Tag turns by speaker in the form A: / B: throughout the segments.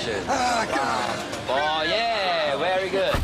A: action. Ah, come on. Oh, yeah, very good.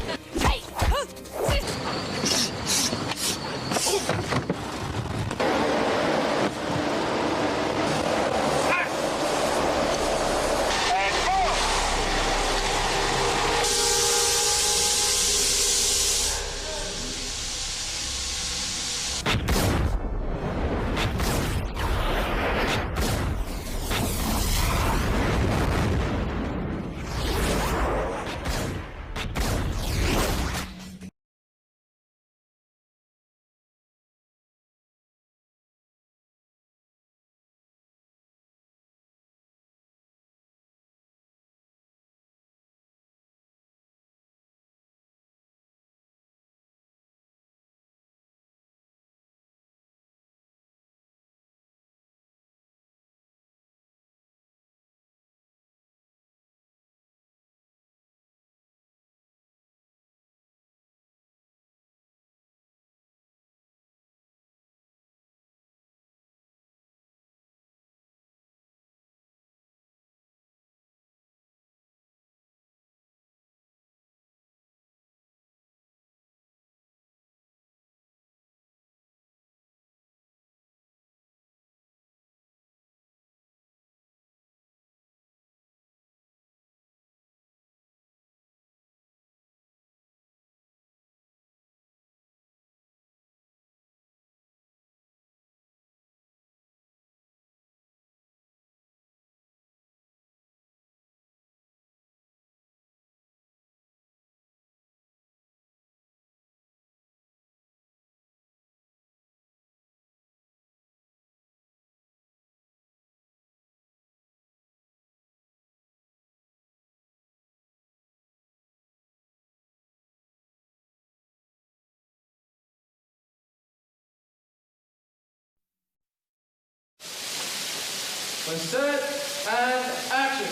B: When set and action.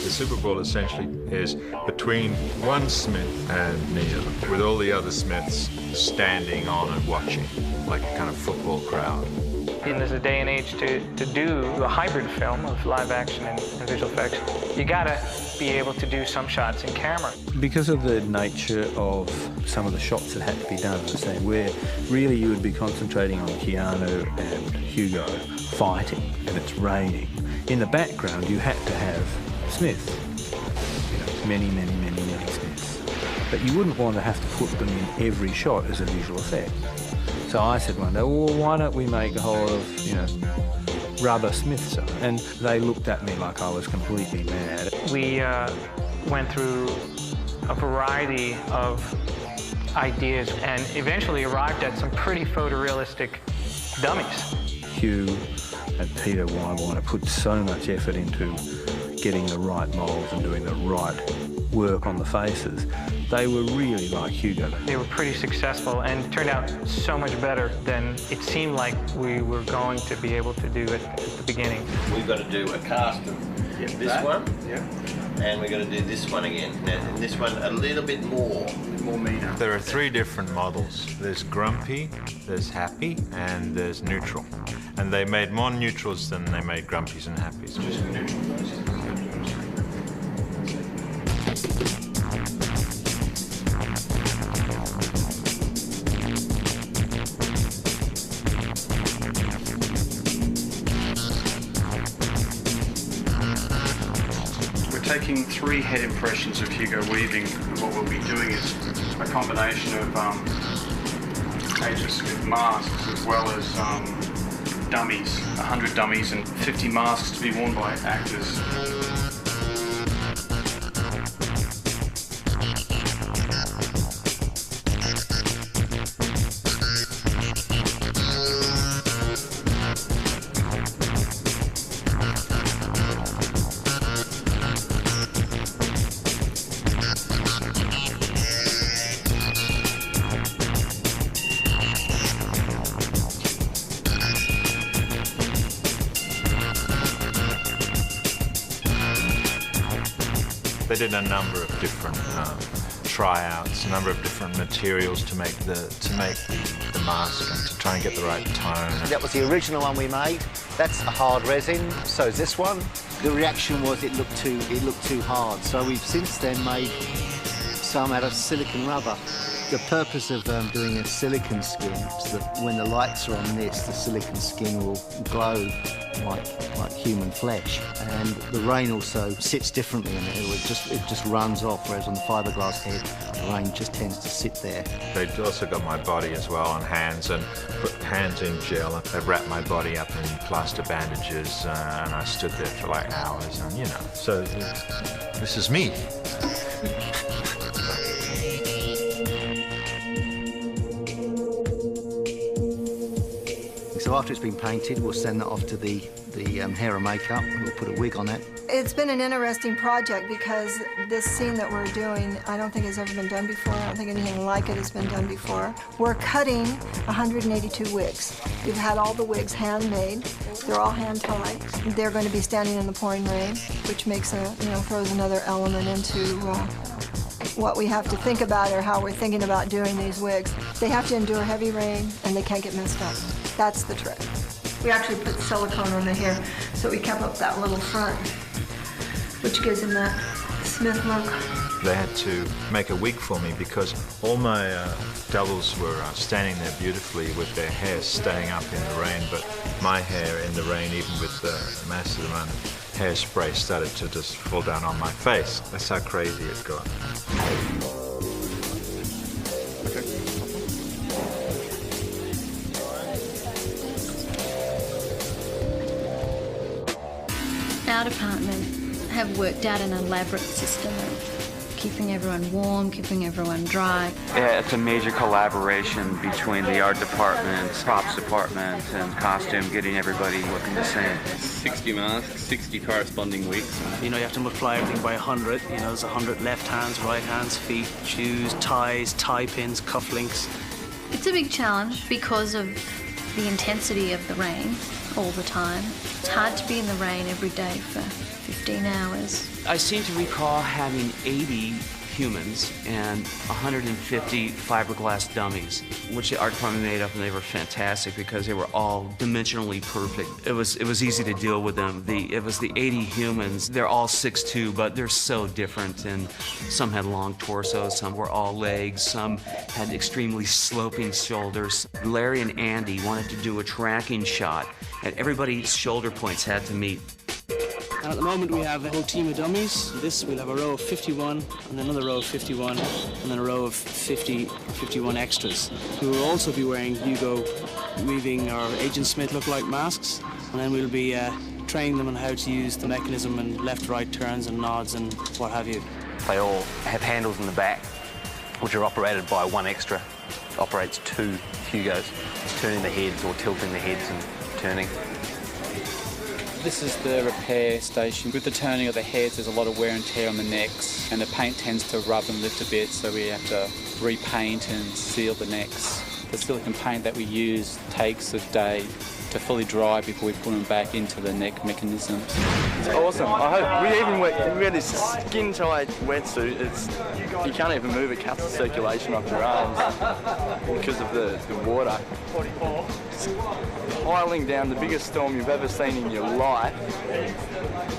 C: The Super Bowl essentially is between one Smith and Neil, with all the other Smiths standing on and watching, like a kind of football crowd.
D: In this day and age to do a hybrid film of live action and visual effects, you gotta be able to do some shots in camera.
E: Because of the nature of some of the shots that had to be done in the scene, where really you would be concentrating on Keanu and Hugo fighting and it's raining. In the background you had to have Smith, you know, many Smiths. But you wouldn't want to have to put them in every shot as a visual effect. So I said one day, well, why don't we make a whole of, you know, rubber Smiths? And they looked at me like I was completely mad.
D: We went through a variety of ideas and eventually arrived at some pretty photorealistic dummies.
E: Hugh and Peter Wyborn put so much effort into getting the right molds and doing the right work on the faces. They were really like Hugo.
D: They were pretty successful and turned out so much better than it seemed like we were going to be able to do at the beginning.
F: We've got to do a cast of this one, and we're going to do this one again. And this one a little bit more meaner.
C: There are three different models. There's grumpy, there's happy, and there's neutral. And they made more neutrals than they made grumpies and happies.
B: Just neutral. Taking 3 head impressions of Hugo Weaving, and what we'll be doing is a combination of Agent Smith masks as well as dummies, 100 dummies and 50 masks to be worn by actors.
C: They did a number of different tryouts, a number of different materials to make the mask and to try and get the right tone.
G: That was the original one we made. That's a hard resin. So is this one. The reaction was it looked too hard. So we've since then made some out of silicon rubber. The purpose of doing a silicon skin is that when the lights are on this, the silicon skin will glow like human flesh. And the rain also sits differently in it. It just runs off, whereas on the fiberglass head, the rain just tends to sit there.
C: They've also got my body as well on hands and put hands in gel. They've wrapped my body up in plaster bandages and I stood there for like hours and, you know, so this is me.
G: So after it's been painted, we'll send that off to the hair and makeup. We'll put a wig on it.
H: It's been an interesting project because this scene that we're doing, I don't think has ever been done before. I don't think anything like it has been done before. We're cutting 182 wigs. We've had all the wigs handmade. They're all hand tied. They're going to be standing in the pouring rain, which makes throws another element into what we have to think about or how we're thinking about doing these wigs. They have to endure heavy rain and they can't get messed up. That's the trick. We actually put silicone on the hair, so we kept up that little front, which gives him that Smith look.
C: They had to make a wig for me because all my doubles were standing there beautifully with their hair staying up in the rain, but my hair in the rain, even with the massive amount of hairspray, started to just fall down on my face. That's how crazy it got.
I: Our department have worked out an elaborate system of keeping everyone warm, keeping everyone dry.
J: Yeah, it's a major collaboration between the art department, props department, and costume, getting everybody looking the same.
K: 60 masks, 60 corresponding wigs.
L: You know, you have to multiply everything by 100. You know, there's 100 left hands, right hands, feet, shoes, ties, tie pins, cufflinks.
I: It's a big challenge because of the intensity of the rain all the time. It's hard to be in the rain every day for 15 hours.
M: I seem to recall having 80 humans and 150 fiberglass dummies, which the art department made up, and they were fantastic because they were all dimensionally perfect. It was easy to deal with them. It was the 80 humans. They're all 6'2", but they're so different, and some had long torsos, some were all legs, some had extremely sloping shoulders. Larry and Andy wanted to do a tracking shot, and everybody's shoulder points had to meet.
L: And at the moment we have a whole team of dummies. This we'll have a row of 51 and another row of 51 and then a row of 50 or 51 extras who will also be wearing Hugo Weaving or Agent Smith look-like masks, and then we'll be training them on how to use the mechanism and left-right turns and nods and what have you.
N: They all have handles in the back which are operated by one extra. Operates two Hugos, turning the heads or tilting the heads and turning.
O: This is the repair station. With the turning of the heads, there's a lot of wear and tear on the necks, and the paint tends to rub and lift a bit, so we have to repaint and seal the necks. The silicone paint that we use takes a day to fully dry before we put them back into the neck mechanisms.
P: It's awesome. I hope we even wear this skin-tight wetsuit. You can't even move it, cuts the circulation off your arms because of the water. It's piling down, the biggest storm you've ever seen in your life,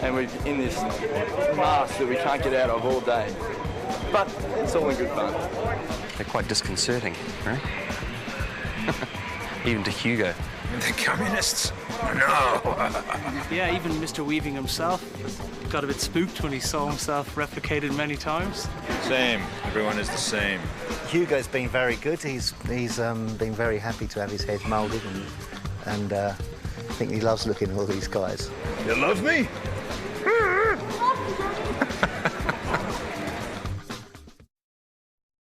P: and we're in this mask that we can't get out of all day. But it's all in good fun.
N: They're quite disconcerting, right? Even to Hugo.
C: The communists? No!
L: Yeah, even Mr. Weaving himself got a bit spooked when he saw himself replicated many times.
C: Same. Everyone is the same.
G: Hugo's been very good. He's been very happy to have his head moulded, and I think he loves looking at all these guys.
C: You love me?